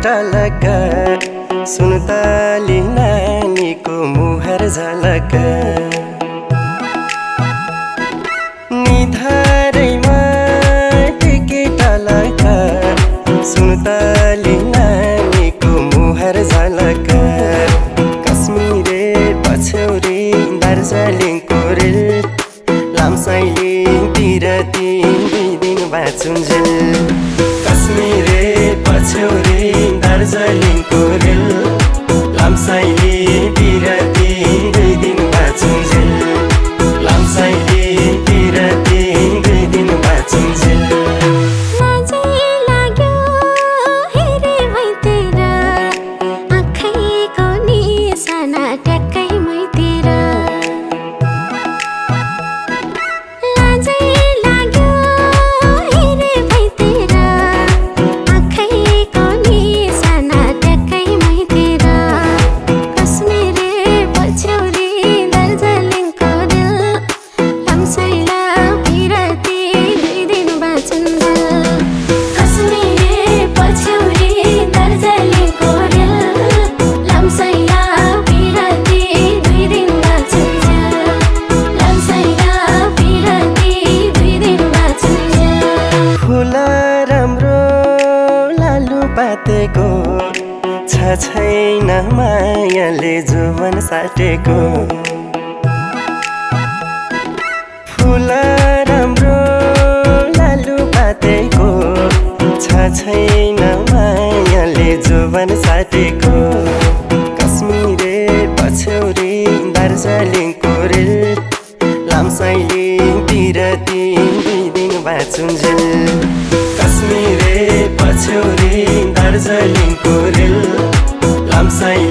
टलक सुन्तली नानीको मुहार झलक निधारैमा टिके टलक सुन्तली नानीको मुहार झलक कश्मीरे पछ्यौरी दार्जिलिङको रेल लामसाइले बिरती 2 दिन बाँचुन्जेल कश्मीरे पछ्यौरी दार्जिलिङको रेल लामसाइले बिरती 2 दिन बाँचुन्जेल लामसाइले बिरती 2 दिन बाँचुन्जेल पातेको छैन मायाले जुवन साटेको फुल राम्रो लालु पातेको छैन मायाले जुवन साटेको कश्मीरे पछ्यौरी दार्जिलिङको रेल लामसाइले बिरती 2 दिन बाँचुन्जेल कश्मीरे पछ्यौरी दार्जिलिङको रेल लामसाइले